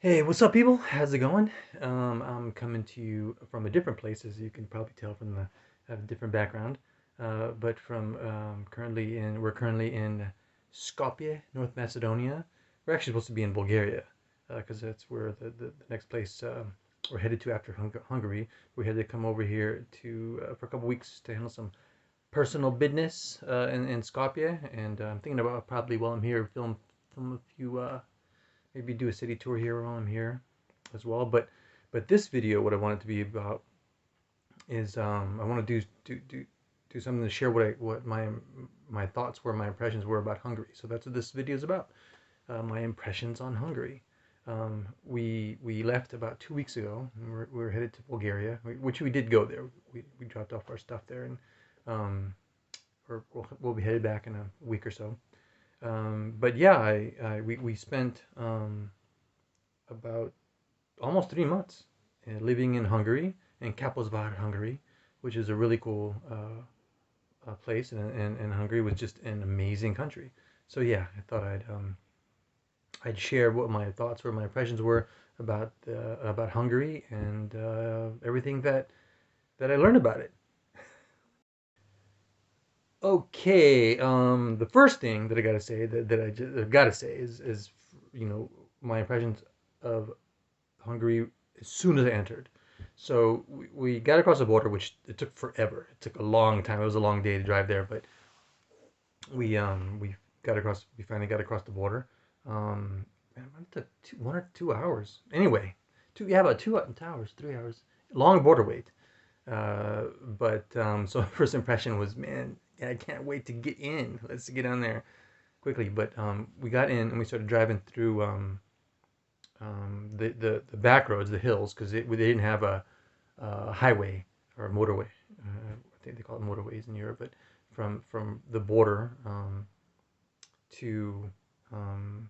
Hey, what's up, people? How's it going? I'm coming to you from a different place, as you can probably tell from the I have a different background. But from we're currently in Skopje, North Macedonia. We're actually supposed to be in Bulgaria, because that's where the next place we're headed to after Hungary. We had to come over here to for a couple weeks to handle some personal business in Skopje, and I'm thinking about probably while I'm here film a few maybe do a city tour here while I'm here as well. But this video, what I want it to be about is I want to do something to share what my thoughts were, my impressions were about Hungary. So that's what this video is about. My impressions on Hungary. We left about 2 weeks ago. And we're headed to Bulgaria, which we did go there. We dropped off our stuff there, and um, we'll be headed back in a week or so. But yeah, we spent about almost 3 months living in Hungary, in Kaposvár, Hungary, which is a really cool place, and Hungary was just an amazing country. So yeah, I thought I'd share what my thoughts were, my impressions were about Hungary and everything that I learned about it. Okay, the first thing that I gotta say that I just gotta say is my impressions of Hungary as soon as I entered. So we got across the border, which it took forever. It took a long time. It was a long day to drive there, but we got across. We finally got across the border. Man, it took 1 or 2 hours. Anyway, about 2 hours, 3 hours. Long border wait. So first impression was, man, yeah, I can't wait to get in. Let's get on there quickly. But we got in and we started driving through the back roads, the hills, because they didn't have a highway or a motorway. I think they call it motorways in Europe, but from the border to um,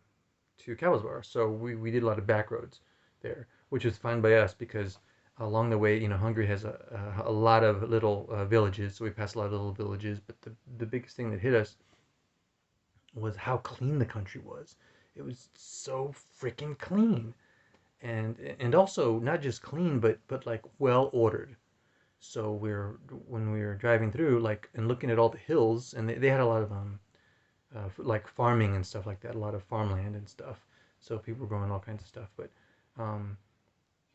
to Kalasbar. So we did a lot of back roads there, which was fine by us because along the way, Hungary has a lot of little villages, so we passed a lot of little villages. But the biggest thing that hit us was how clean the country was. It was so freaking clean, and also not just clean, but like well ordered. So when we were driving through, like, and looking at all the hills, and they had a lot of like farming and stuff like that, a lot of farmland and stuff. So people were growing all kinds of stuff, but um,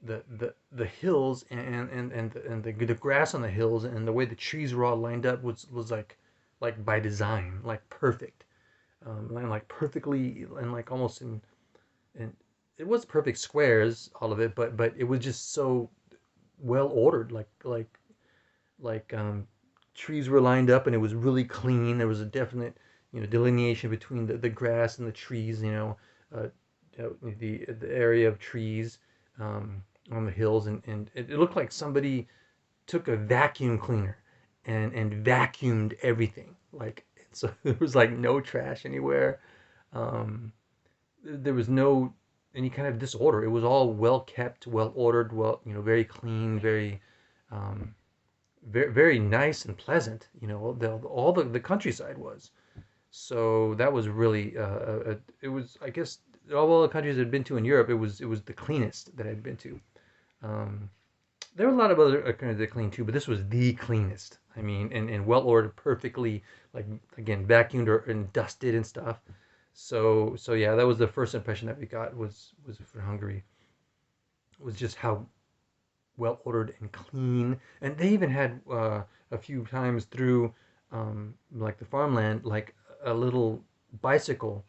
the hills and the grass on the hills and the way the trees were all lined up was like by design, like perfect, and like perfectly, and like almost in it was perfect squares, all of it, but it was just so well ordered, like trees were lined up and it was really clean. There was a definite delineation between the grass and the trees. Uh, the area of trees on the hills, and it looked like somebody took a vacuum cleaner and vacuumed everything. Like, so there was like no trash anywhere. Um, there was no any kind of disorder. It was all well kept, well ordered, very clean, um, very nice and pleasant. All the countryside was. So that was really it was, I guess, of all the countries I'd been to in Europe, it was the cleanest that I'd been to. Um, there were a lot of other countries that clean too, but this was the cleanest. I mean, and well ordered, perfectly, like, again, vacuumed and dusted and stuff. So yeah, that was the first impression that we got was for Hungary. Was just how well ordered and clean. And they even had a few times through like the farmland, like a little bicycle,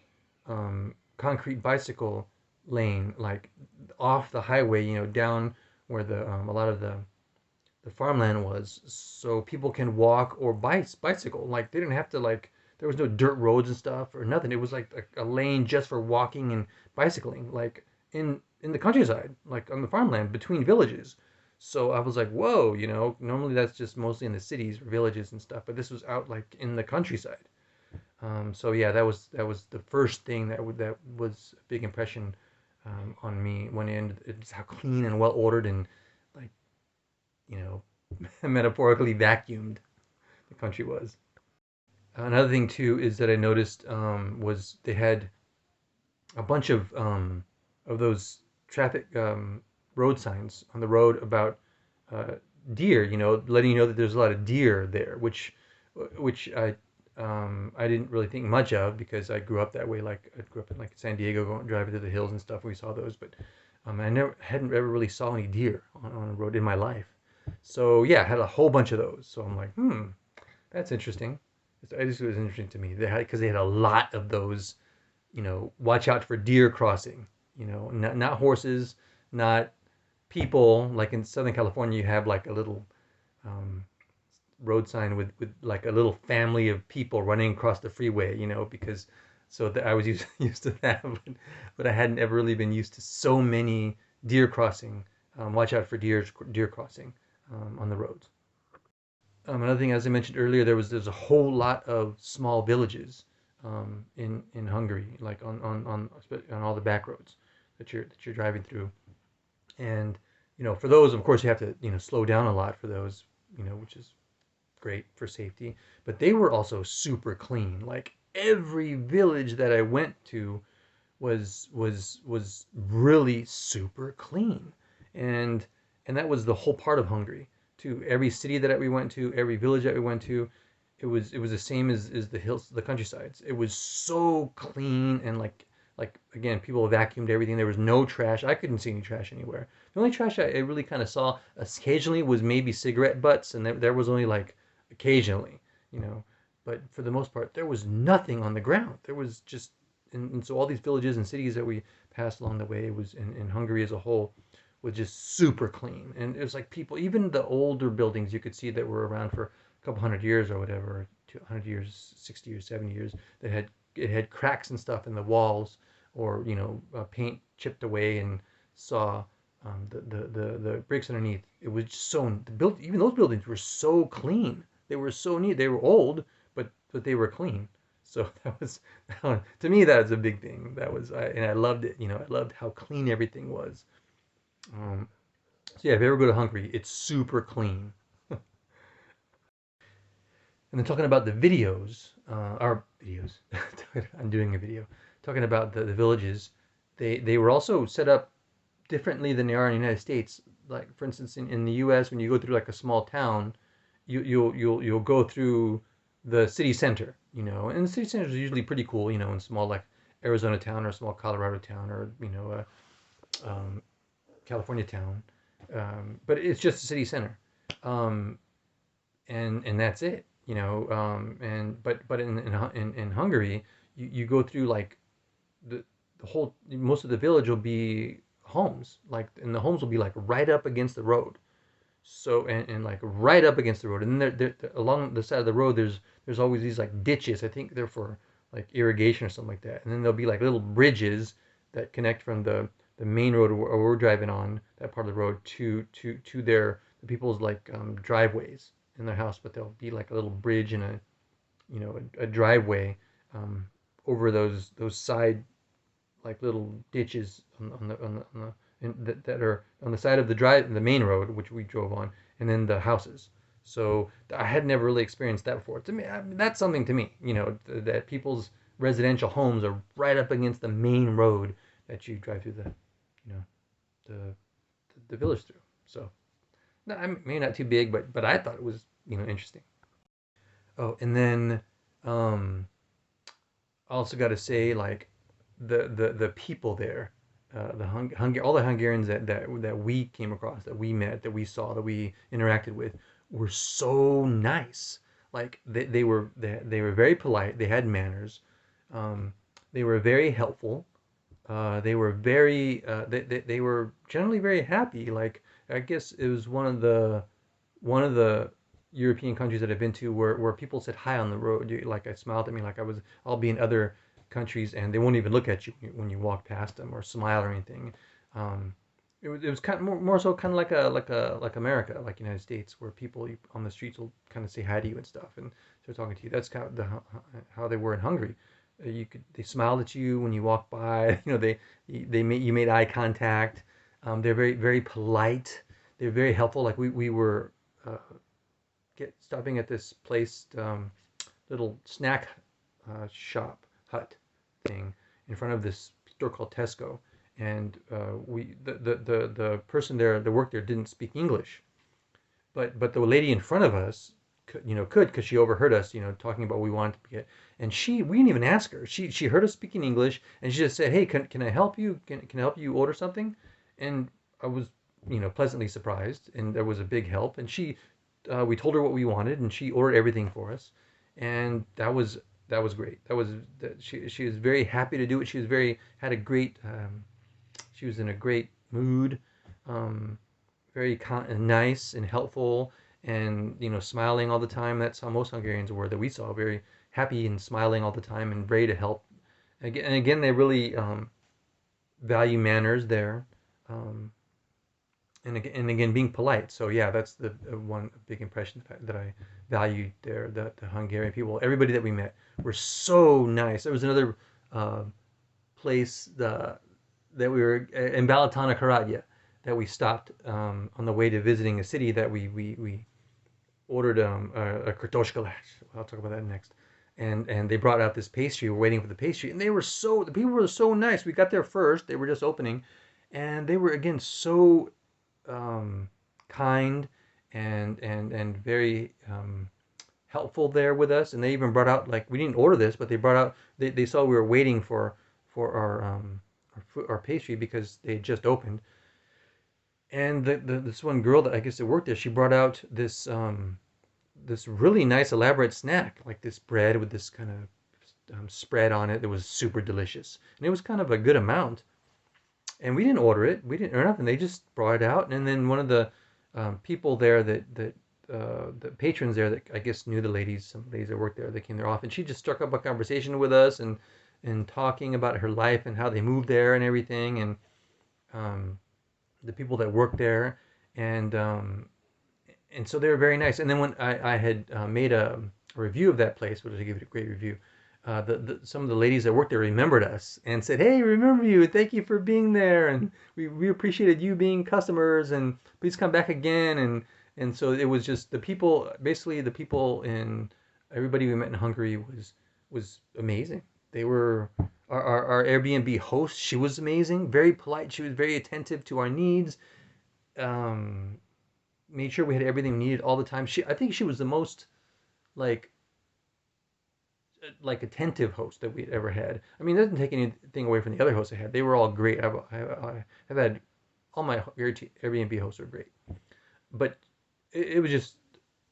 concrete bicycle lane, like off the highway, down where a lot of the farmland was, so people can walk or bicycle. Like, they didn't have to, like, there was no dirt roads and stuff or nothing. It was like a lane just for walking and bicycling, like in the countryside, like on the farmland between villages. So I was like, whoa, normally that's just mostly in the cities or villages and stuff, but this was out like in the countryside. So yeah, that was the first thing that was a big impression on me when it's how clean and well ordered and, like, you know, metaphorically vacuumed the country was. Another thing too is that I noticed was they had a bunch of those traffic road signs on the road about uh, deer, letting you know that there's a lot of deer there, which I didn't really think much of because I grew up that way. Like I grew up in like San Diego, driving through the hills and stuff. We saw those, but I never hadn't ever really saw any deer on a road in my life. So yeah, I had a whole bunch of those. So I'm like, that's interesting. It just was interesting to me. They had because they had a lot of those. Watch out for deer crossing. Not horses, not people. Like in Southern California, you have like a little um, road sign with like a little family of people running across the freeway. Because so that I was used used to that, but I hadn't ever really been used to so many deer crossing. Watch out for deer crossing on the roads. Another thing, as I mentioned earlier, there's a whole lot of small villages in Hungary, like on all the back roads that you're driving through, and for those, of course, you have to slow down a lot for those, which is great for safety. But they were also super clean. Like every village that I went to was really super clean, and and that was the whole part of Hungary. To every city that we went to, every village that we went to, it was the same as the hills, the countrysides. It was so clean and like again, people vacuumed everything. There was no trash. I couldn't see any trash anywhere. The only trash I really kind of saw occasionally was maybe cigarette butts, and there was only like occasionally, you know. But for the most part, there was nothing on the ground. There was just and so all these villages and cities that we passed along the way was in Hungary as a whole was just super clean. And it was like people, even the older buildings you could see that were around for a couple hundred years or whatever, 200 years, 60 years, 70 years, that had it had cracks and stuff in the walls, or paint chipped away, and saw the bricks underneath. It was so the build even those buildings were so clean. They were so neat. They were old, but they were clean. So that was to me that was a big thing. And I loved it. I loved how clean everything was. Um, so yeah, if you ever go to Hungary, it's super clean. And then talking about the videos, our videos, I'm doing a video talking about the villages. They were also set up differently than they are in the United States. Like for instance, in the U.S., when you go through like a small town, you'll go through the city center, and the city center is usually pretty cool, in small like Arizona town or a small Colorado town or California town, but it's just a city center, um, and that's it, and but in Hungary, you go through like the the whole most of the village will be homes, like, and the homes will be like right up against the road. So and like right up against the road, and then along the side of the road there's always these like ditches. I think they're for like irrigation or something like that. And then there'll be like little bridges that connect from the main road where we're driving on, that part of the road, to the people's like driveways in their house. But there'll be like a little bridge and a driveway um, over those side like little ditches that are on the side of the main road, which we drove on, and then the houses. So I had never really experienced that before. To me, that's something to me, that people's residential homes are right up against the main road that you drive through you know, the the village through. So no, maybe not too big, but I thought it was interesting. Oh, and then um, also got to say, like, the people there, all the Hungarians that we came across, that we met, that we saw, that we interacted with, were so nice. Like they were very polite. They had manners. Um, they were very helpful. They were generally very happy. Like I guess it was one of the European countries that I've been to where people said hi on the road. Like I smiled at me like I'll be in other countries and they won't even look at you when you walk past them or smile or anything. Um, it was kind of more so kind of like America, like United States, where people on the streets will kind of say hi to you and stuff and start talking to you. That's kind of how they were in Hungary. They smiled at you when you walked by. You made eye contact. They're very very polite. They're very helpful. Like we were uh, stopping at this place, little snack shop hut thing in front of this store called Tesco, and the person there that worked there didn't speak English, but the lady in front of us could because she overheard us talking about what we wanted to get, and we didn't even ask her. She heard us speaking English, and she just said, "Hey, can I help you? Can I help you order something?" And I was pleasantly surprised, and there was a big help. And we told her what we wanted, and she ordered everything for us, and that was great. She was very happy to do it. She was very had a great she was in a great mood. Um, Very nice and helpful, and smiling all the time. That's how most Hungarians were that we saw, very happy and smiling all the time and ready to help. And again, they really value manners there, um, and again being polite. So yeah, that's the one big impression that I valued there. The Hungarian people, everybody that we met, were so nice. There was another uh, place that we were in Balatana Karadja that we stopped on the way to visiting a city that we ordered a kartoshka. I'll talk about that next. And they brought out this pastry. We're waiting for the pastry, and the people were so nice. We got there first. They were just opening, and they were again so um, kind and very helpful there with us. And they even brought out, like, we didn't order this, but they brought out, they saw we were waiting for our pastry because they had just opened. And this one girl that I guess that worked there, she brought out this really nice elaborate snack, like this bread with this kind of spread on it that was super delicious, and it was kind of a good amount. And we didn't order it, we didn't or nothing. They just brought it out, and then one of the people there that the patrons there that I guess knew the ladies, some ladies that worked there, they came there often. She just struck up a conversation with us and talking about her life and how they moved there and everything, and um, the people that worked there, and and so they were very nice. And then when I had made a review of that place, which I gave it a great review, some of the ladies that worked there remembered us and said, "Hey, remember you? Thank you for being there, and we appreciated you being customers, and please come back again." And so it was just the people, basically the people in everybody we met in Hungary was amazing. They were our Airbnb host. She was amazing, very polite. She was very attentive to our needs. Um, Made sure we had everything we needed all the time. I think she was the most like attentive host that we'd ever had. I mean, it doesn't take anything away from the other hosts I had. They were all great. I've had all my Airbnb hosts are great, but it was just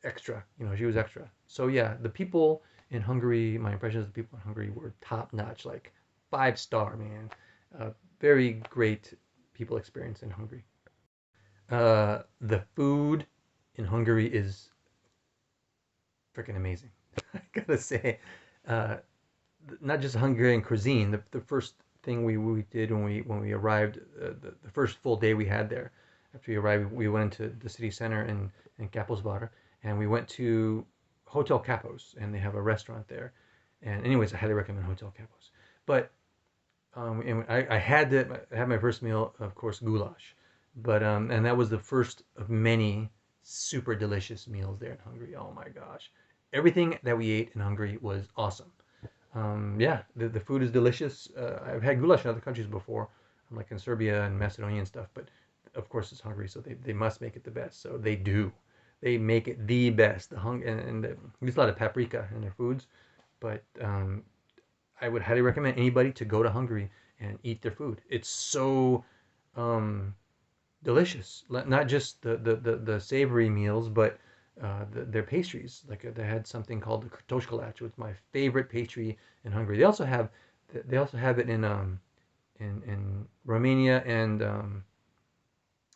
extra. She was extra. So yeah, the people in Hungary, my impressions of the people in Hungary were top notch, like 5 star, man. Very great people experience in Hungary. The food in Hungary is freaking amazing. I gotta say, uh, not just Hungarian cuisine. The first thing we did when we arrived, the first full day we had there, after we arrived, we went into the city center in Kaposvár, and we went to Hotel Kapos, and they have a restaurant there. And anyways, I highly recommend Hotel Kapos. But and I had to have my first meal, of course, goulash, but and that was the first of many super delicious meals there in Hungary. Oh my gosh, everything that we ate in Hungary was awesome. Yeah, the food is delicious. I've had goulash in other countries before, like in Serbia and Macedonia and stuff, but of course it's Hungary, so they must make it the best. So they do. They make it the best. And they use a lot of paprika in their foods, but I would highly recommend anybody to go to Hungary and eat their food. It's so um, delicious. Not just the savory meals, but their pastries. Like they had something called the kartoshka, which was my favorite pastry in Hungary. They also have it in Romania and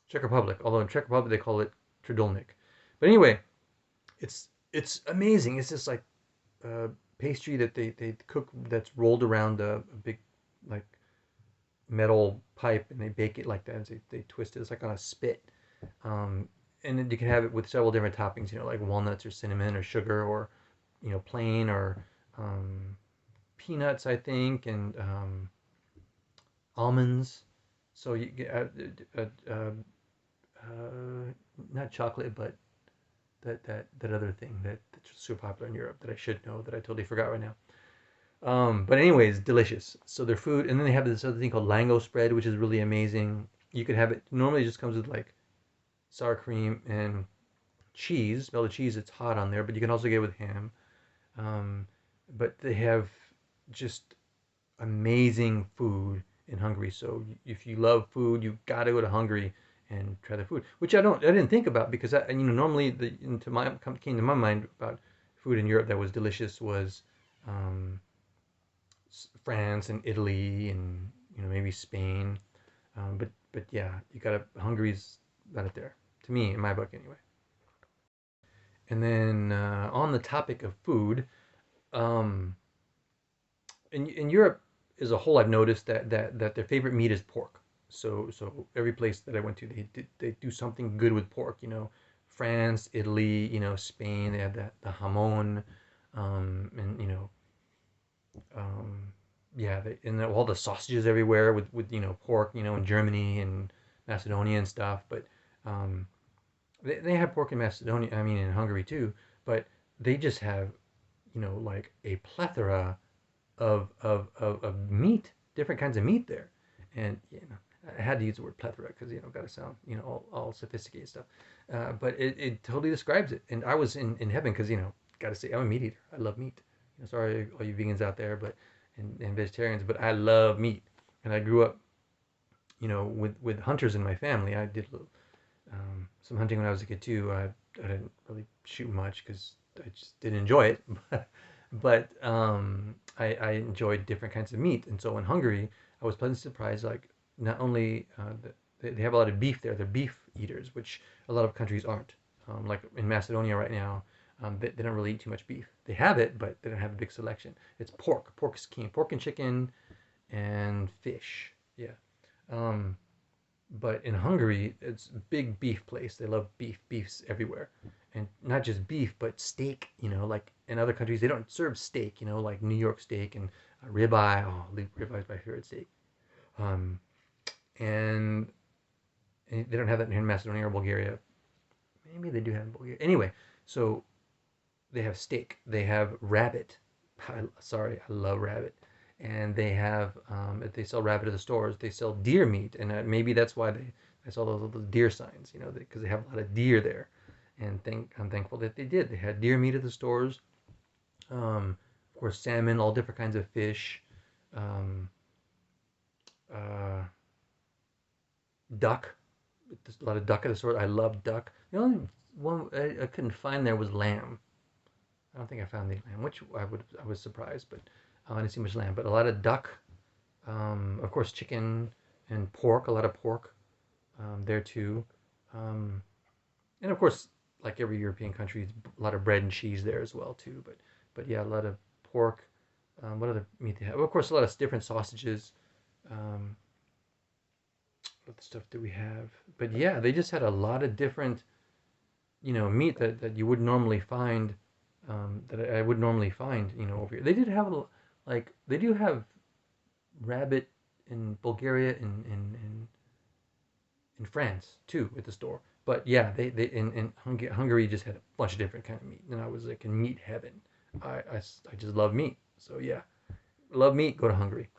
Czech Republic. Although in Czech Republic they call it tridolnik. But anyway, it's amazing. It's just like pastry that they cook that's rolled around a big like metal pipe, and they bake it like that. They twist it. It's like on a spit. Um, and then you can have it with several different toppings, like walnuts or cinnamon or sugar or plain or um, peanuts, I think, and almonds. So you get not chocolate, but that other thing that's super popular in Europe that I should know that I totally forgot right now. But anyways, delicious. So their food, and then they have this other thing called Lango spread, which is really amazing. You could have it. Normally, it just comes with like sour cream and cheese. Melted cheese. It's hot on there, but you can also get it with ham. Um, but they have just amazing food in Hungary. So if you love food, you got to go to Hungary and try the food, which I didn't think about because normally into my came to my mind about food in Europe that was delicious was um, France and Italy and maybe Spain. But yeah, you gotta Hungary's got it there to me in my book anyway. And then on the topic of food, um, in Europe as a whole, I've noticed that their favorite meat is pork. So every place that I went to, they do something good with pork. France, Italy, Spain, they have that the jamon, and um, yeah, and all the sausages everywhere with pork, in Germany and Macedonia and stuff. But um, they have pork in Macedonia, I mean in Hungary too. But they just have like a plethora of meat, different kinds of meat there. And I had to use the word plethora because got to sound all sophisticated stuff. But it totally describes it. And I was in heaven because got to say I'm a meat eater. I love meat. Sorry all you vegans out there, but and vegetarians, but I love meat. And I grew up with hunters in my family. I did some hunting when I was a kid too. I didn't really shoot much because I just didn't enjoy it. But I enjoyed different kinds of meat, and so in Hungary, I was pleasantly surprised. Like not only they have a lot of beef there, they're beef eaters, which a lot of countries aren't. Like in Macedonia right now, they don't really eat too much beef. They have it, but they don't have a big selection. It's pork. Pork is king. Pork and chicken and fish. Yeah. Um, but in Hungary, it's a big beef place. They love beef. Beef's everywhere. And not just beef, but steak. Like in other countries, they don't serve steak, like New York steak and ribeye. Oh, ribeye is my favorite steak. Um, and, and they don't have that here in Macedonia or Bulgaria. Maybe they do have in Bulgaria. Anyway, so they have steak. They have rabbit. Sorry, I love rabbit. And they have, if they sell rabbit at the stores, they sell deer meat, and maybe that's why I saw those little deer signs, because they have a lot of deer there, and I'm thankful that they did. They had deer meat at the stores, of course, salmon, all different kinds of fish, um, uh, duck. There's a lot of duck at the store. I love duck. The only one I couldn't find there was lamb. I don't think I found the lamb, which I was surprised, but I didn't see much lamb. But a lot of duck, of course, chicken and pork. A lot of pork there too, um, and of course, like every European country, a lot of bread and cheese there as well too. But yeah, a lot of pork. What other meat they have? Of course, a lot of different sausages. Um, what stuff do we have? But yeah, they just had a lot of different meat that you would normally find that I would normally find over here. They did have like they do have rabbit in Bulgaria and in France too at the store. But yeah, they in Hungary just had a bunch of different kind of meat, and I was like in meat heaven. I just love meat. So yeah, love meat. Go to Hungary.